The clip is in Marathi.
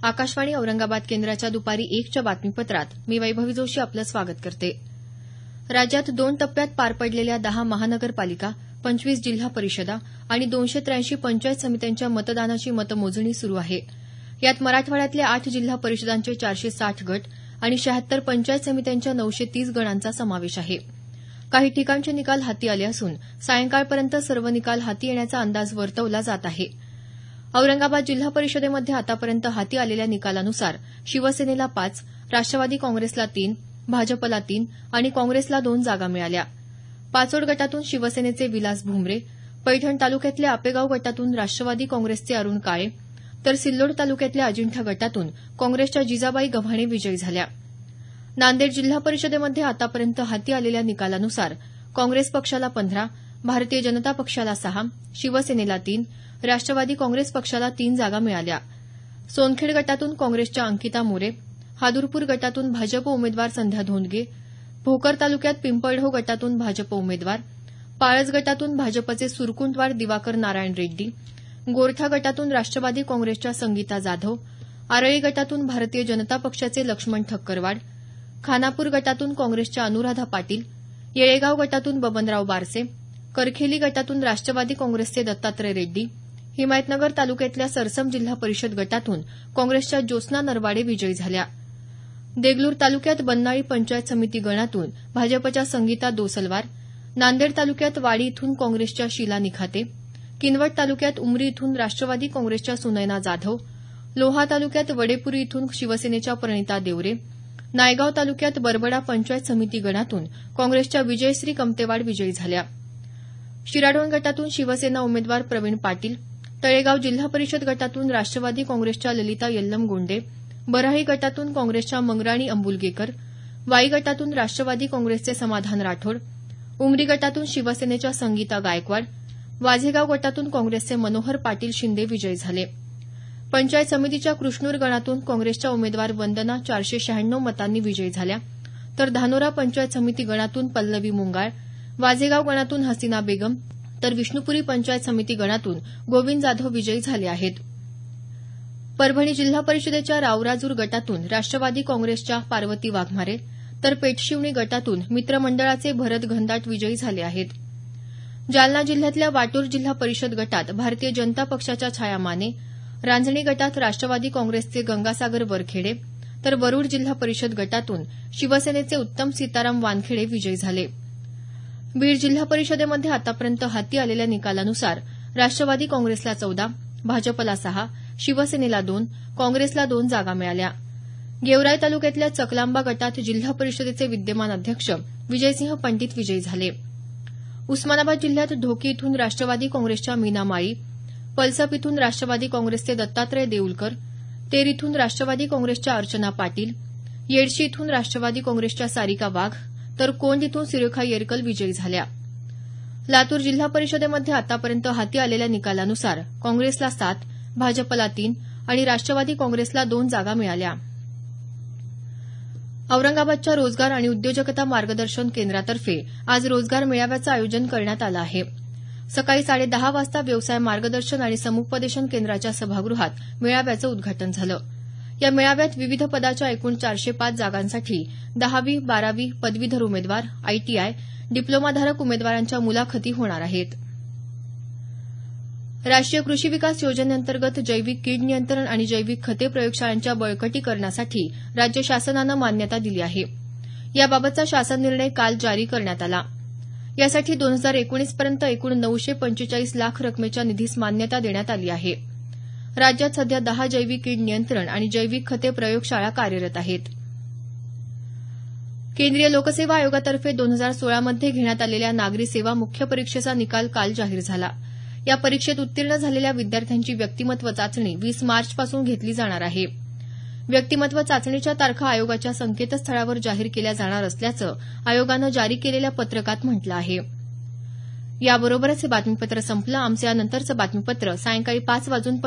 आकाशवाणी औरंगाबाद केंद्राच्या दुपारी 1च्या बातमीपत्रात मी वैभवी जोशी आपलं स्वागत करते. राज्यात 2 टप्प्यात पार पडलेल्या 10 महानगरपालिका, 25 जिल्हा परिषदा आणि 283 पंचायत समित्यांच्या मतदानाची मतमोजणी सुरू आहे. यात मराठवाड्यातल्या 8 जिल्हा परिषदांचे 460 गट आणि 76 पंचायत समित्यांच्या 930 गणांचा समावेश आहे. काही ठिकाणचे निकाल हाती आले असून सायंकाळपर्यंत सर्व निकाल हाती येण्याचा अंदाज वर्तवला जात आहे. औरंगाबाद जिल्हा परिषदेमध्ये आतापर्यंत हाती आलेल्या निकालानुसार शिवसेनेला 5, राष्ट्रवादी काँग्रेसला 3, भाजपला 3 आणि काँग्रेसला 2 जागा मिळाल्या. पाचोड गटातून शिवसेनेचे विलास भुमरे, पैठण तालुक्यातल्या आपेगाव गटातून राष्ट्रवादी काँग्रेसचे अरुण काळे, तर सिल्लोड तालुक्यातल्या अजिंठा गटातून काँग्रेसच्या जिजाबाई गव्हाणे विजयी झाल्या. नांदेड जिल्हा परिषदेमध्ये आतापर्यंत हाती आलेल्या निकालानुसार काँग्रेस पक्षाला 15, भारतीय जनता पक्षाला 6, शिवसेनेला 3, राष्ट्रवादी काँग्रेस पक्षाला 3 जागा मिळाल्या. सोनखेड गटातून काँग्रेसच्या अंकिता मोरे, हादुरपूर गटातून भाजप उमेदवार संध्या धोंडगे, भोकर तालुक्यात पिंपळढो गटातून भाजप उमेदवार, पाळस गटातून भाजपचे सुरकुंटवार दिवाकर नारायण रेड्डी, गोरठा गटातून राष्ट्रवादी काँग्रेसच्या संगीता जाधव, आरळी गटातून भारतीय जनता पक्षाचे लक्ष्मण ठक्करवाड, खानापूर गटातून काँग्रेसच्या अनुराधा पाटील, येळेगाव गटातून बबनराव बारसे, करखेली गटातून राष्ट्रवादी काँग्रेसचे दत्तात्रय रेड्डी, हिमायतनगर तालुक्यातल्या सरसम जिल्हा परिषद गटातून काँग्रेसच्या ज्योत्स्ना नरवाडे विजयी झाल्या. देगलूर तालुक्यात बन्नाळी पंचायत समिती गणातून भाजपच्या संगीता दोसलवार, नांदेड तालुक्यात वाडी इथून काँग्रेसच्या शीला निखाते, किनवट तालुक्यात उमरी इथून राष्ट्रवादी काँग्रेसच्या सुनयना जाधव, लोहा तालुक्यात वडेपुरी इथून शिवसेनेच्या प्रणिता देवरे, नायगाव तालुक्यात बरबडा पंचायत समिती गणातून काँग्रेसच्या विजयश्री कमतेवाड विजयी झाल्या. शिराढोण गटातून शिवसेना उमेदवार प्रवीण पाटील, तळेगाव जिल्हा परिषद गटातून राष्ट्रवादी काँग्रेसच्या ललिता यल्लमगोंडे, बराही गटातून काँग्रेसच्या मंगराणी अंबुलगेकर, वाई गटातून राष्ट्रवादी काँग्रेसचे समाधान राठोड, उमरी गटातून शिवसेनेच्या संगीता गायकवाड, वाझेगाव गटातून काँग्रेसचे मनोहर पाटील शिंदे विजयी झाले. पंचायत समितीच्या कृष्णूर गणातून काँग्रेसच्या उमेदवार वंदना 496 मतांनी विजयी झाल्या, तर धानोरा पंचायत समिती गणातून पल्लवी मुंगाळ, वाझेगाव गणातून हसीना बेगम, तर विष्णुपुरी पंचायत समिती गणातून गोविंद जाधव विजयी झाले आहेत. परभणी जिल्हा परिषदेच्या रावराजूर गटातून राष्ट्रवादी काँग्रेसच्या पार्वती वाघमारे, तर पेठशिवणी गटातून मित्रमंडळाचे भरत घनदाट विजयी झाले आहेत. जालना जिल्ह्यातल्या वाटूर जिल्हा परिषद गटात भारतीय जनता पक्षाच्या छाया माने, रांजणी गटात राष्ट्रवादी काँग्रेसचे गंगासागर वरखेडे, तर वरुड जिल्हा परिषद गटातून शिवसेनेचे उत्तम सीताराम वानखेडे विजयी झाले. बीड जिल्हा परिषदेमध्ये आतापर्यंत हाती आलेल्या निकालानुसार राष्ट्रवादी काँग्रेसला 14, भाजपला 6, शिवसेनेला 2, काँग्रेसला 2 जागा मिळाल्या. गेवराई तालुक्यातल्या चकलांबा गटात जिल्हा परिषदेचे विद्यमान अध्यक्ष विजयसिंह पंडित विजयी झाले. उस्मानाबाद जिल्ह्यात ढोकी इथून राष्ट्रवादी काँग्रेसच्या मीना माळी, पलसप इथून राष्ट्रवादी काँग्रेसचे दत्तात्रय देऊलकर, तेर इथून राष्ट्रवादी काँग्रेसच्या अर्चना पाटील, येडशी इथून राष्ट्रवादी काँग्रेसच्या सारिका वाघ, तर कोंड इथून सुरेखा येरकल विजयी झाल्या. लातूर जिल्हा परिषदेमध्ये आतापर्यंत हाती आलेल्या निकालानुसार काँग्रेसला 7, भाजपला 3 आणि राष्ट्रवादी काँग्रेसला 2 जागा मिळाल्या. औरंगाबादच्या रोजगार आणि उद्योजकता मार्गदर्शन केंद्रातर्फे आज रोजगार मेळाव्याचं आयोजन करण्यात आलं आहे. सकाळी 10:30 वाजता व्यवसाय मार्गदर्शन आणि समुपदेशन केंद्राच्या सभागृहात मेळाव्याचं उद्घाटन झालं. या मेळाव्यात विविध पदाच्या एकूण 405 जागांसाठी 10वी, 12वी पदवीधर उमेदवार, आयटीआय, डिप्लोमाधारक उमेदवारांच्या मुलाखती होणार आहेत. राष्ट्रीय कृषी विकास योजनेअंतर्गत जैविक कीड नियंत्रण आणि जैविक खते प्रयोगशाळांच्या बळकटीकरणासाठी राज्य शासनानं मान्यता दिली आहे. याबाबतचा शासन निर्णय काल जारी करण्यात आला. यासाठी 2019 पर्यंत एकूण 945 लाख रकमेच्या निधीस मान्यता देण्यात आली आहे. राज्यात सध्या 10 जैविक कीड नियंत्रण आणि जैविक खते प्रयोगशाळा कार्यरत आहेत. केंद्रीय लोकसेवा आयोगातर्फे 2016 मध्ये घेण्यात आलेल्या नागरी सेवा मुख्य परीक्षेचा निकाल काल जाहीर झाला. या परीक्षेत उत्तीर्ण झालेल्या विद्यार्थ्यांची व्यक्तिमत्व चाचणी 20 मार्चपासून घेतली जाणार आहे. व्यक्तिमत्व चाचणीच्या तारखा आयोगाच्या संकेतस्थळावर जाहीर केल्या जाणार असल्याचं आयोगानं जारी केलेल्या पत्रकात म्हटलं आहे. याबरोबरच हे बातमीपत्र संपलं. आमचं यानंतरचं बातमीपत्र सायंकाळी 5:25 वाजून